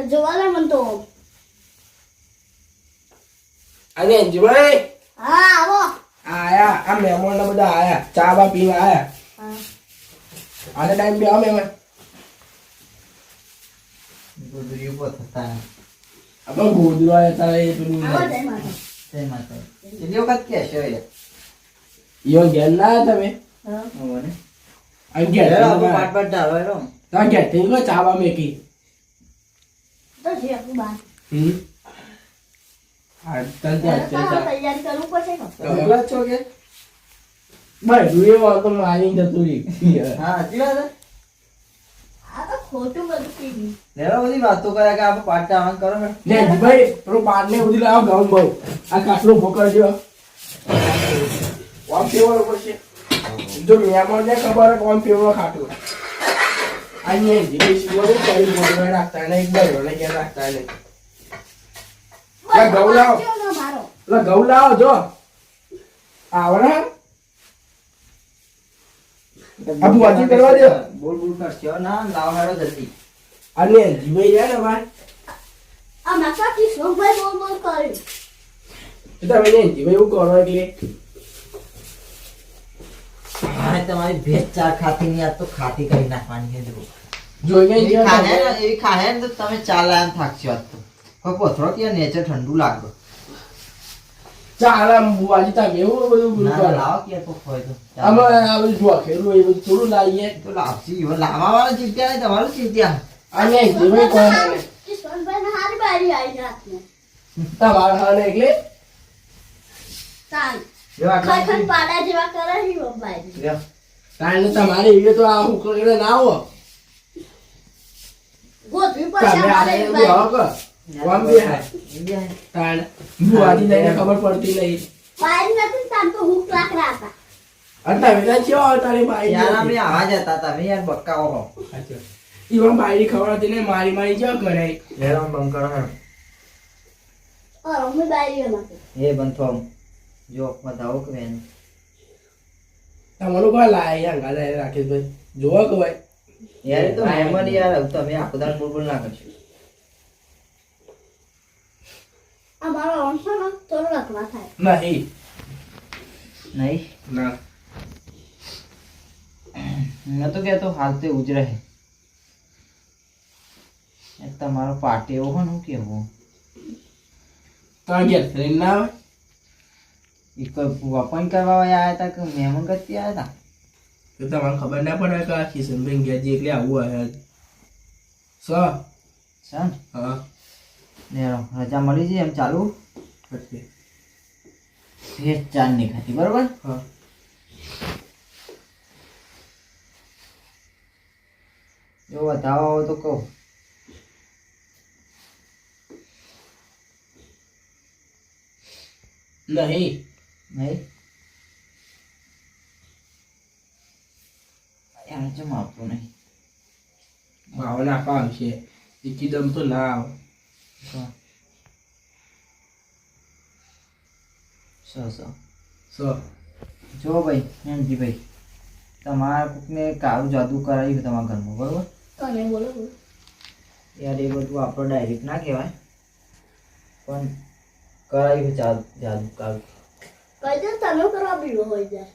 જોવાના મન તો અને અંજુભાઈ હા આવો આયા આ મહેમાન બધા આયા ચા બા પીવા આયા હા આને ટાઈમ બે આવ મહેમાન ગોદરી ઉપર થતા આપણે ગોદરા હતા એ પેલું આવો જય માતા જય માતા કેટલી વખત કે છે યો ઘેર ના તમે હા ઓને અગિયાર યાર આપણે પાટ પાટ ડાળવા રો તો અગિયાર થઈ ગયો ચા બા મેકી તો છે આપું બા હા ચાલ ચાલ તૈયારી કરવું પડશે ને એકલા છો કે બસ રૂએ તો મારી જતું રહી હા સાચી વાત છે આ તો ખોટું બધું કીધું લેવા બધી વાતો કરે કે આપણે પાટ ડાળવા કરો ને ને ભાઈ પેલો પાટ ને ઉધી લાવ ગાઉન બહુ આ કાટલો ભોકર જો કોણ પીવાનો પડશે જો મહેમાન ને ખબર હોય કોણ પીવાનો ખાટું અહીંયા જીવે શીવાનું કરી બોલવા રાખતા ને એક ભાઈ ને ક્યાં રાખતા ને ઘઉં લાવો મારો એટલે ઘઉં લાવો જો આવડે આ બુઆજી કરવા દે બોલ બોલ કરશો ના લાવ હાડો જલ્દી અને જીવે જાય ને ભાઈ આ માતા કી સોભાઈ બોલ બોલ કર્યું તમે ને જીવે એવું કરો એટલે હા તમારી ભેજ ચા ખાતી નહીં આ તો ખાતી કરી નાખવાની છે જો જોઈએ એવી ખાહે ને એવી ખાહે ને તો તમે ચા લાયા થાકશો આજ તો કોઈ પથરો કે નેચર ઠંડુ લાગે ચાલ આમ બુઆજી તા એવું બધું બધું ના કરો લાવો કે કોક હોય તો આમાં આ બધું જો ખેલું એ બધું થોડું લાવીએ તો લાવશી હવે લાવવા વાળા ચીત્યા નહીં તમારું ચીત્યા અને જીવે કોણ કી સોનભાઈ ને હારી બારી આવી રાતને તમારા હાને એટલે તાન જો આટલા ખખન પાડા જેવા કરે હી બબાઈ લ્યો. તાણે તમારે એ તો આ હું કરીને ના આવો ગોતવી તમે પડશે આ મારે બધું આવો કે કોમ બે હાય ઇન્ડિયા તાણે બુઆજી જઈને ખબર પડતી નહીં બારી નથી તાન તો હુક લાકડા હતા અને તમે ના કેવા તારી બાઈ યાર અમે આવા જતા તમે યાર બક્કાઓ હો ઈવન બાઈ ખવડાવતી ને મારી મારી ક્યાં કરે લેરો બંધ કરો હે ઓર અમે બારી નથી એ બંધો જો બતાવો કે બેન તમારું કોઈ લાય યાર ગાલે રાકેશભાઈ જોવો કે ભાઈ યાર એ તો મહેમાન યાર તમે આખો દાન બોલ બોલ ના કરશો આ મારો અંશો ને થોડો લખવા થાય નહીં નહીં ના મેં તો કહેતો હાલ તો એવું જ રહે એ તમારો પાર્ટી એવો હોય ને કેવું તો અગિયાર ટ્રેન ના આવે એ કોઈ વપન કરવા આવ્યા હતા કે મહેમાન કરતી આવ્યા હતા તો તમને ખબર ના પડે કે આ કિશનભાઈ ગયા એટલે આવું આવ્યા સ છે ને હા લેરો રજા મળી છે એમ ચાલુ પછી ભેજ ચાર નહીં ખાતી બરોબર હા જો વધાવો હોય તો કહું નહીં નહીં એમ જેમ આવતું નહીં ભાવ નાખવા આવશે એકદમ તો ના આવે સ જો ભાઈ એમજી ભાઈ તમારા કોકને કાળું જાદુ કરાવ્યું તમારા ઘરમાં બરોબર તમે બોલો બોલો યાર એ બધું આપણો ડાયરેક્ટ ના કહેવાય પણ કરાવ્યું જાદુ કાળું કઈ દે તમે કરવા બીડો હોય જાય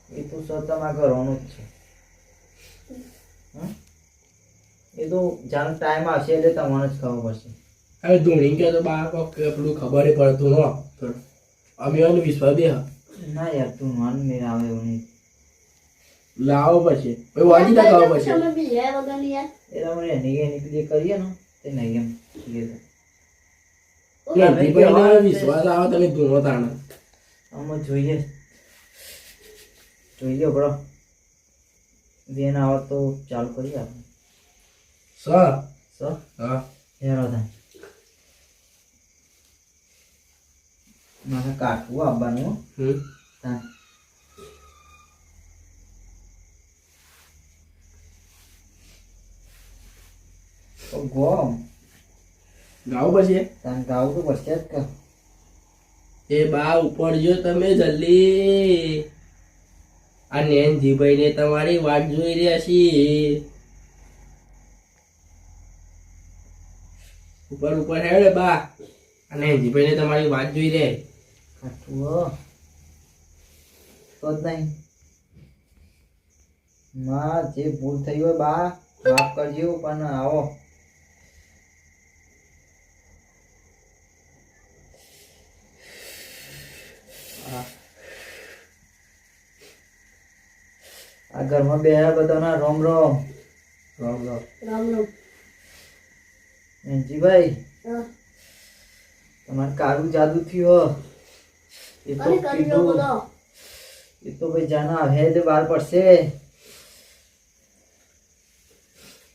એ તો સર તમારે કરવાનું જ છે એ તો જાનો ટાઈમ આવશે એટલે તમને જ ખબર પડશે હવે ધોણી કે તો બાર કોક પેલું ખબર પડતું ન અમે એનો વિશ્વાસ બે ના યાર તું માન મેળ આવે એવું નહીં લાવો પછી ભાઈ વાજી તા ખાવ પછી તમે બીજા વગર યાર એ તમે એની પેલી કરીએ ને તે નહીં એમ વિશ્વાસ આવે તમે ધૂણો તાણે આમાં જોઈએ બરો બેન આવે તો ચાલુ કરીએ આપણે સ સર હા હેરો થાય મારે કાઢવું આવવાનું હો. તા તો ગોમ ગાવ પછી તાન ગાવું તો પડશે જ કે એ બા ઉપર જો તમે જલ્દી આ નેનજીભાઈ ને તમારી વાટ જોઈ રહ્યા છીએ ઉપર ઉપર હેડે બા અને જીભાઈને તમારી વાત જોઈ રે ખાટું હો. તો જ નહીં માં જે ભૂલ થઈ હોય બા માફ કરજો પણ આવો આ ઘરમાં બે બધાના રોમ રોમ. રામ રામ રામ રામ. એનજીભાઈ હા. તમારે કાળું જાદુ થયું એ તો અને કરી લો કીધું બોલો. એ તો ભાઈ જાના હે જ બહાર પડશે.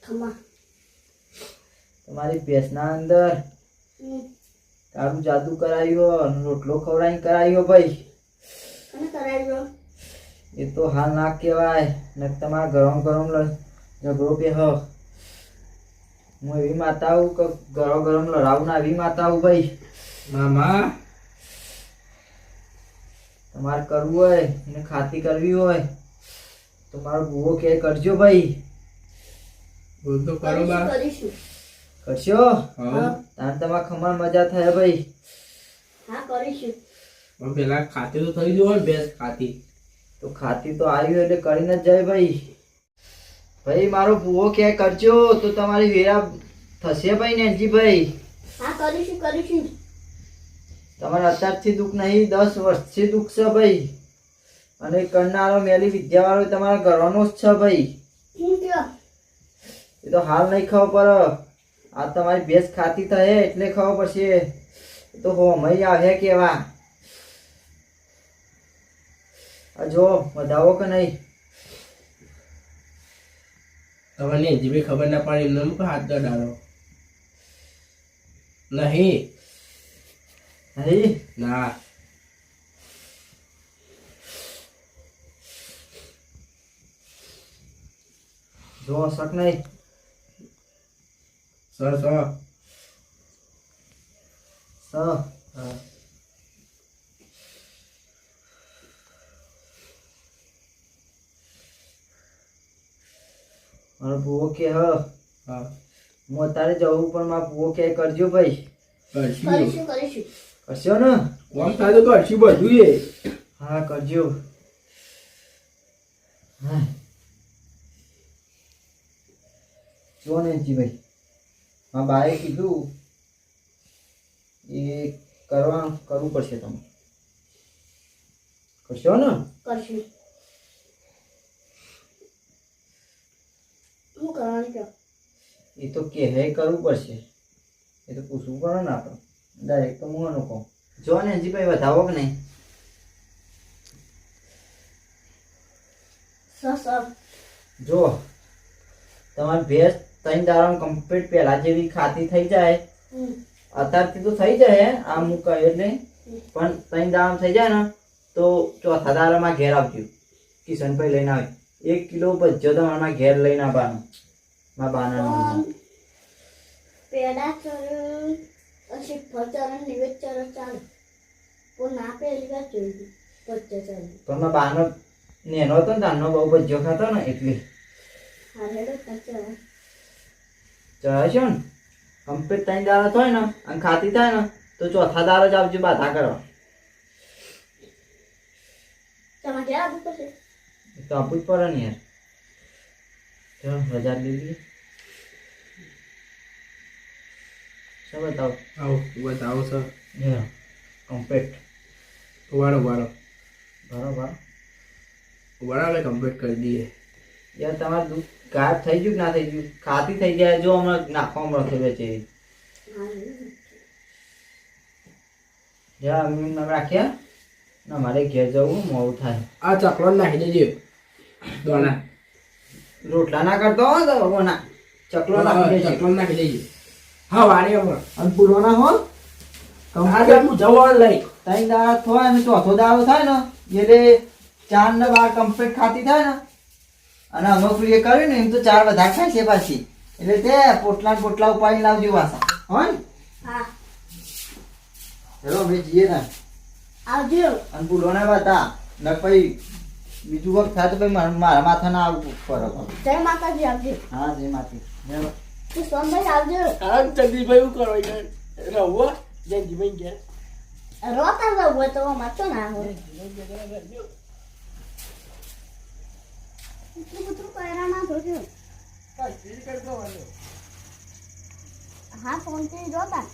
ખમા. તમારી ભેંસના અંદર કાળું જાદુ કરાયું અને રોટલો ખવડાવી કરાયો ભાઈ. અને કરાવ્યો. એ તો હાલ ના કહેવાય ને તમારા ગરમ ગરમ ઝઘડો બે હ હું એવી માતા આવું કે ગરમ ગરમ લડાવું ના એવી માતા આવું ભાઈ. મામા તમારે કરવું હોય એને ખાતી કરવી હોય તો મારો બુવો કે કરજો ભાઈ. બોલ તો કરો બા કરીશું. કરશો હા તાર તમારે ખમણ મજા થાય ભાઈ. હા કરીશું. પણ પેલા ખાતી તો થઈ જવું ને ભેંસ ખાતી તો ખાતી તો આવ્યું એટલે કરીને જ જાય ભાઈ. ભાઈ મારો બુવો કે કરજો તો તમારી વેરા થશે ભાઈ નેનજીભાઈ. હા કરીશું કરીશું. તમારે અત્યારથી દુઃખ નહીં 10 વર્ષથી દુઃખ છે ભાઈ. અને કરનારો મેલી વિદ્યાવાળો તમારા ઘરનો જ છે ભાઈ. હું કયો. એ તો હાલ નહીં ખબર પડે. આ તમારી ભેંસ ખાતી થાય એટલે ખબર પડશે. એ તો હોમય આવે કેવા. આ જો વધાવો કે નહીં. તમને જીભે ખબર ના પાડી એમને મૂકો હાથ ડાળો નહીં નહીં ના જો શક નહીં. સર સર સ હા મારો બુવો કે હ હા હું અત્યારે જવું પણ મારો બુવો કે કરજો ભાઈ. કરશું કરીશું કરીશું. કરશો ને. કોમ થાય તો કરશું બધું એ હા કરજો. હા જો ને જી ભાઈ મારા બાએ કીધું એ કરવું પડશે તમે. કરશો ને. કરશું. હું કરવાનું કયો. એ તો કે હે કરવું પડશે. એ તો પૂછવું પડે ને આપણે ડાયરેક્ટ તો હું કહું. જો ને જી ભાઈ વધાવો કે નહીં. સર. જો તમારી ભેંસ 3 દાડા કમ્પ્લીટ પહેલા જેવી ખાતી થઈ જાય. અત્યારથી તો થઈ જાય આ હું કહ્યું એટલે પણ 3 દાડા થઈ જાય ને તો ચોથા દાડામાં ઘેર આવજો. કિશનભાઈ લઈને આવે 1 કિલો ભજ્જો તમારા ઘેર લઈને આવવાનો. મારા બાના નામનો. પેડા ચરણ પછી ફચરણ નિવેદ ચરણ ચાલે. પણ ના પહેલી વાર જોયું. પચ્ચે ચાલે. પણ મારા બાનો નેનો હતો ને તારનો બહુ ભજ્જો ખાતો ને એટલે હા રેડો પચ્ચે. ચડાવશો ને કમ્પ્લીટ 3 દાડા થાય ને અને ખાતી થાય ને તો ચોથા દાડા જ આવજો બાધા કરવા. તમારે ક્યારે આવવું પડશે. એ તો આપવું જ પડે ને યાર. ચાલો રજા લઈ લઈએ. શું બતાવો. આવો બતાવો સર કમ્પ્લીટ ઉવાળો ઉવાળો બરોબર. ઉવાળો કમ્પ્લીટ કરી દઈએ. યાર તમારે દૂધ ગાયબ થઈ ગયું કે ના થઈ ગયું. ખાતી થઈ જાય જો હમણાં નાખવામાં રખે છે. જ્યાં અમે નામ રાખ્યા ના મારે ઘેર જવું મોડું થાય. આ ચકલો નાખી દેજો દોણા રોટલા ના કરતો હો તો ના ચકલો નાખી દેજો. ચકલો નાખી દેજો. હા વાળી હમણાં અને પૂરો ના હો આગળ હું જવાનું લઈ 3 દાડા થાય અને ચોથો દાડો થાય ને એટલે 4 ને 12 કમ્પ્લીટ ખાતી થાય ને અને અમુક એ કર્યું ને એમ તો 4 વધારે થાય છે પાછી. એટલે તે પોટલા ને પોટલા ઉપાડી લાવજો પાછા હો ને. હા ચલો અમે જઈએ ને. આવજો. અને પૂરો ના બતા ને પછી બીજું વખત થાય તો ભાઈ મારા માથા ના આવવું પડે. જય માતાજી આવજો. હા જય માતી. તું સોમભાઈ આવજો. હા જગદીશભાઈ શું કરો યાર રહો જયંતિભાઈ ગયા રોતા જવું હોય તો મારતો ના હોય. એટલું બધું કર્યા ના થયું. હા ફોનથી જોતા.